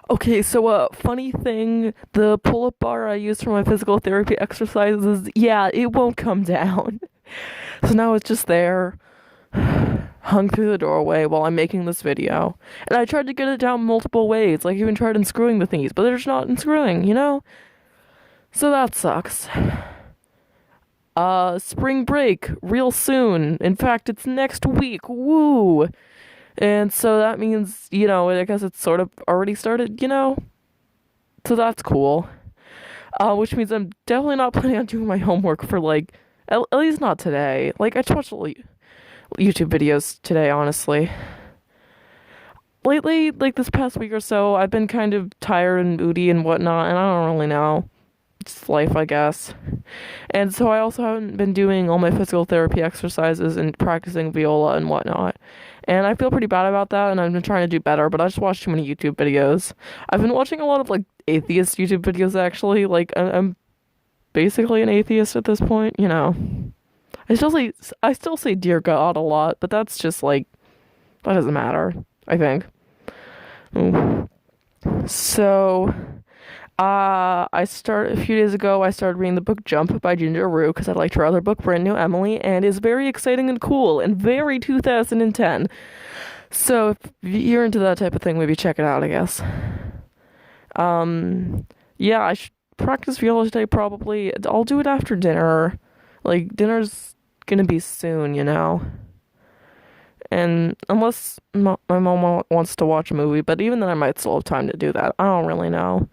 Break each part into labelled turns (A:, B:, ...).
A: Okay, so funny thing, the pull-up bar I use for my physical therapy exercises, yeah, it won't come down. So now it's just there, hung through the doorway while I'm making this video. And I tried to get it down multiple ways, like even tried unscrewing the thingies, but they're just not unscrewing, you know? So that sucks. Spring break, real soon. In fact, it's next week. Woo! And so that means, I guess it's sort of already started, So that's cool. Which means I'm definitely not planning on doing my homework for like, at least not today. Like, I just watched YouTube videos today, honestly. Lately, like this past week or so, I've been kind of tired and moody and whatnot, and I don't really know. It's life, I guess. And so I also haven't been doing all my physical therapy exercises and practicing viola and whatnot. And I feel pretty bad about that, and I've been trying to do better, but I just watched too many YouTube videos. I've been watching a lot of like atheist YouTube videos actually. Like I'm basically an atheist at this point, I still say dear God a lot, but that's just like that doesn't matter, I think. Mm. So a few days ago, I started reading the book Jump by Ginger Rue because I liked her other book, Brand New Emily, and it's very exciting and cool and very 2010. So if you're into that type of thing, maybe check it out, I guess. Yeah, I should practice viola today probably. I'll do it after dinner. Like, dinner's gonna be soon, And unless my mom wants to watch a movie, but even then I might still have time to do that. I don't really know.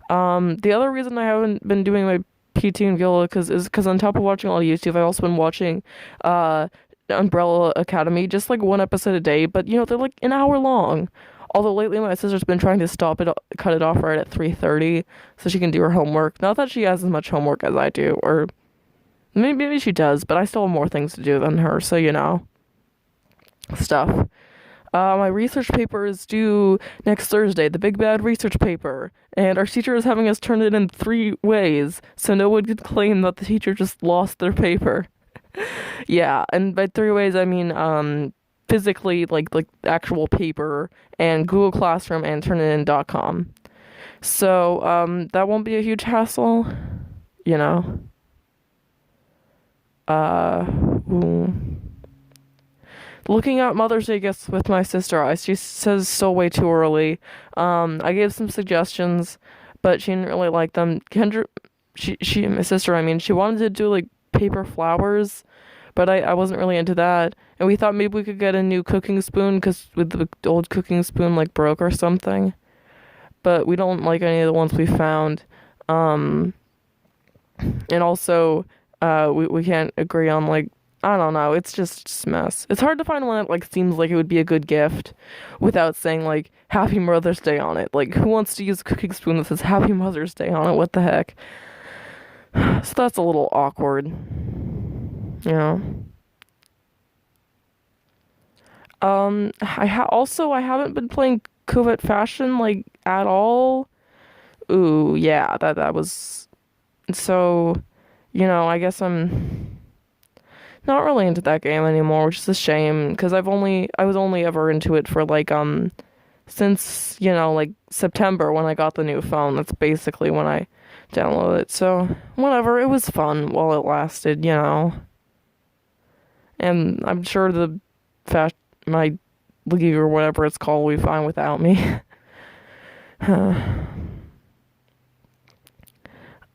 A: The other reason I haven't been doing my PT and viola is because on top of watching all YouTube, I've also been watching uh Umbrella Academy, just like one episode a day, but they're like an hour long. Although lately my sister's been trying to cut it off right at 3:30 so she can do her homework. Not that she has as much homework as I do, or maybe she does, but I still have more things to do than her, so stuff. My research paper is due next Thursday, the big bad research paper, and our teacher is having us turn it in 3 ways, so no one could claim that the teacher just lost their paper. Yeah, and by 3 ways I mean physically like actual paper and Google Classroom and Turnitin.com. So that won't be a huge hassle, you know. Uh, ooh. Looking at Mother's Day gifts with my sister, she says so way too early. I gave some suggestions, but she didn't really like them. Kendra, my sister, I mean, she wanted to do like paper flowers, but I wasn't really into that. And we thought maybe we could get a new cooking spoon because with the old cooking spoon like broke or something. But we don't like any of the ones we found. Um, and also, we can't agree on like I don't know. It's just a mess. It's hard to find one that like seems like it would be a good gift without saying like Happy Mother's Day on it. Like who wants to use a cooking spoon that says Happy Mother's Day on it? What the heck? So that's a little awkward. You know. I haven't been playing Covet Fashion like at all. Ooh, yeah, that was so. I guess I'm not really into that game anymore, which is a shame because I was only ever into it for like since like September when I got the new phone. That's basically when I downloaded it. So whatever, it was fun while it lasted. And I'm sure my league or whatever it's called will be fine without me.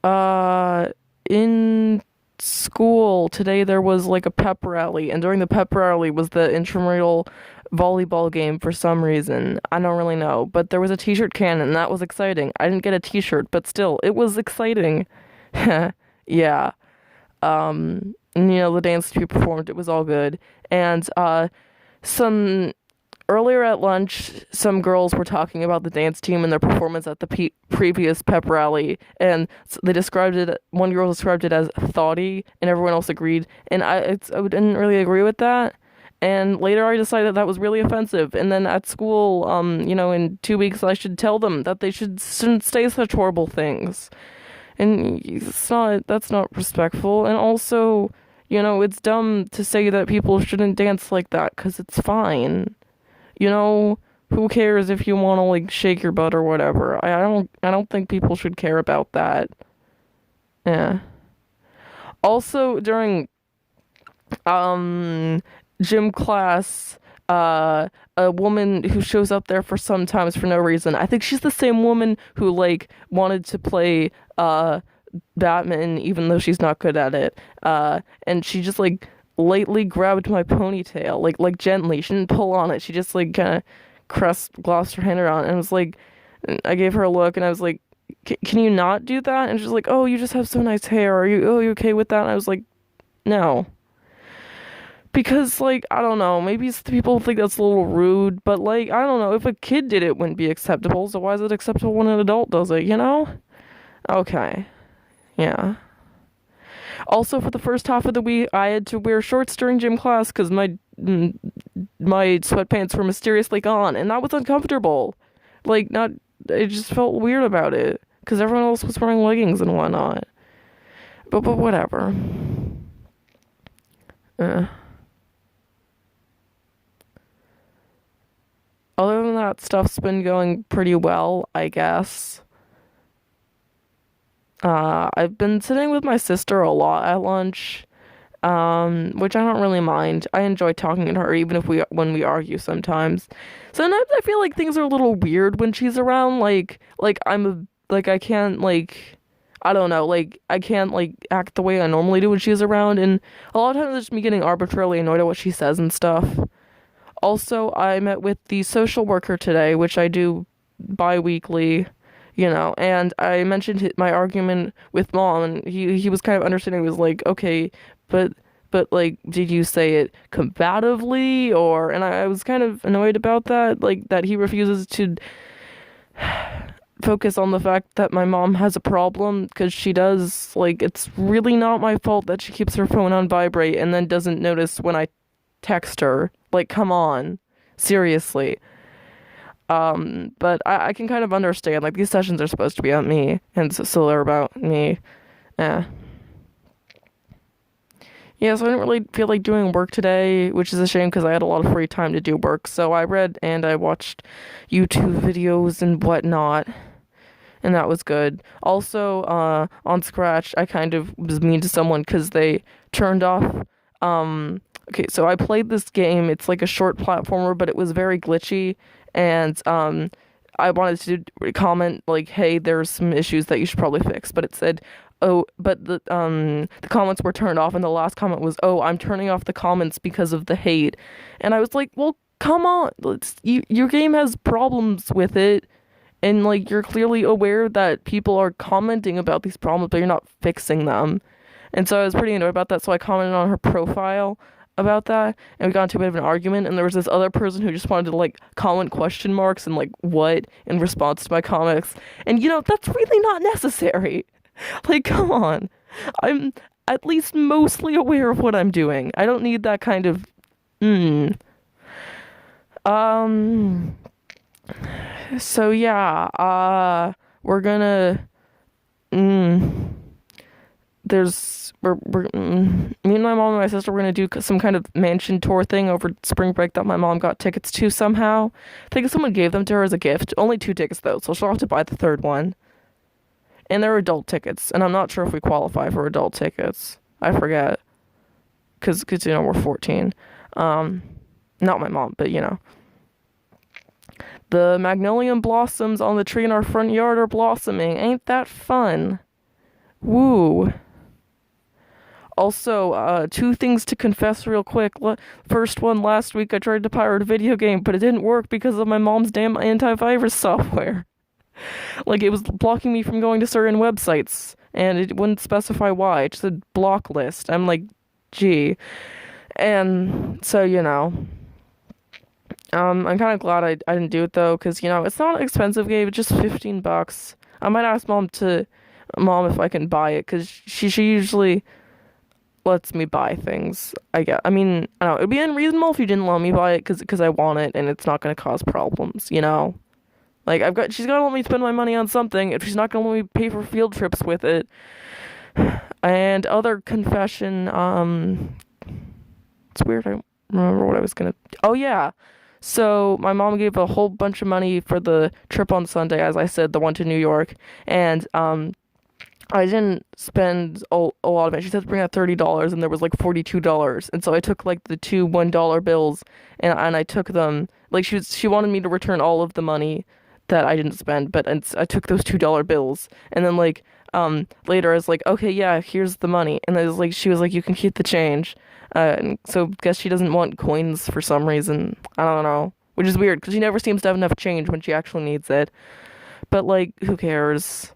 A: uh, in school today there was like a pep rally, and during the pep rally was the intramural volleyball game for some reason. I don't really know, but there was a t-shirt cannon and that was exciting. I didn't get a t-shirt, but still, it was exciting. Yeah. And, the dance to be performed, it was all good. And some earlier at lunch, some girls were talking about the dance team and their performance at the previous pep rally, and they described it. One girl described it as thoughty, and everyone else agreed. And I didn't really agree with that. And later, I decided that was really offensive. And then at school, in 2 weeks, I should tell them that they shouldn't say such horrible things. And that's not respectful. And also, it's dumb to say that people shouldn't dance like that because it's fine. You know, who cares if you want to like shake your butt or whatever? I don't think people should care about that. Yeah. Also during um gym class, a woman who shows up there for sometimes for no reason. I think she's the same woman who like wanted to play badminton even though she's not good at it. And she just like lightly grabbed my ponytail, like gently. She didn't pull on it. She just like kind of glossed her hand around and was like, I gave her a look and I was like, can you not do that? And she's like, oh, you just have so nice hair. You okay with that? And I was like, no. Because, like, I don't know, maybe people think that's a little rude, but, like, I don't know, if a kid did it, wouldn't be acceptable, so why is it acceptable when an adult does it, you know? Okay, yeah. Also, for the first half of the week, I had to wear shorts during gym class because my sweatpants were mysteriously gone, and that was uncomfortable. Like, not, it just felt weird about it, because everyone else was wearing leggings and whatnot. But whatever. Uh. Other than that, stuff's been going pretty well, I guess. I've been sitting with my sister a lot at lunch, which I don't really mind. I enjoy talking to her, even if when we argue sometimes. Sometimes I feel like things are a little weird when she's around. I can't I don't know, like I can't like act the way I normally do when she's around, and a lot of times it's just me getting arbitrarily annoyed at what she says and stuff. Also, I met with the social worker today, which I do bi-weekly, and I mentioned my argument with mom, and he was kind of understanding. He was like, okay, but like, did you say it combatively, or? And I was kind of annoyed about that, like that he refuses to focus on the fact that my mom has a problem, because she does. Like, it's really not my fault that she keeps her phone on vibrate and then doesn't notice when I text her. Like, come on. Seriously. But I can kind of understand. Like, these sessions are supposed to be on me, and so they're about me. Yeah. Yeah, so I didn't really feel like doing work today, which is a shame because I had a lot of free time to do work. So I read and I watched YouTube videos and whatnot, and that was good. Also, on Scratch, I kind of was mean to someone because they turned off, okay, so I played this game. It's like a short platformer, but it was very glitchy, and I wanted to comment like, "Hey, there's some issues that you should probably fix." But it said, "Oh," but the comments were turned off, and the last comment was, "Oh, I'm turning off the comments because of the hate," and I was like, "Well, come on, your game has problems with it." And like, you're clearly aware that people are commenting about these problems, but you're not fixing them. And so I was pretty annoyed about that. So I commented on her profile about that, and we got into a bit of an argument. And there was this other person who just wanted to like comment question marks and like what in response to my comments. And that's really not necessary. Like, come on. I'm at least mostly aware of what I'm doing. I don't need that kind of. So yeah, we're gonna. Me and my mom and my sister were gonna do some kind of mansion tour thing over spring break that my mom got tickets to somehow. I think someone gave them to her as a gift. Only 2 tickets though, so she'll have to buy the third one. And they're adult tickets, and I'm not sure if we qualify for adult tickets. I forget, cause we're 14. Not my mom, but the magnolia blossoms on the tree in our front yard are blossoming. Ain't that fun? Woo. Also, 2 things to confess real quick. First one, last week I tried to pirate a video game, but it didn't work because of my mom's damn antivirus software. Like, it was blocking me from going to certain websites, and it wouldn't specify why. It just said block list. I'm like, gee. And so, I'm kind of glad I didn't do it though, because it's not an expensive game. It's just $15. I might ask mom if I can buy it, because she usually lets me buy things. I mean, I don't know, it'd be unreasonable if you didn't let me buy it because I want it and it's not going to cause problems. Like, she's got to let me spend my money on something if she's not going to let me pay for field trips with it. And other confession, it's weird, I don't remember what I was gonna. Oh yeah, So my mom gave a whole bunch of money for the trip on Sunday, as I said, the one to New York, and I didn't spend a lot of it. She said to bring out $30, and there was like $42, and so I took like the two $1 bills, and I took them. Like she wanted me to return all of the money that I didn't spend, but I took those $2 bills, and then like later I was like, okay, yeah, here's the money, and I was like, she was like, you can keep the change, and so guess she doesn't want coins for some reason. I don't know, which is weird because she never seems to have enough change when she actually needs it. But like, who cares?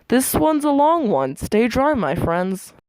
A: This one's a long one. Stay dry, my friends.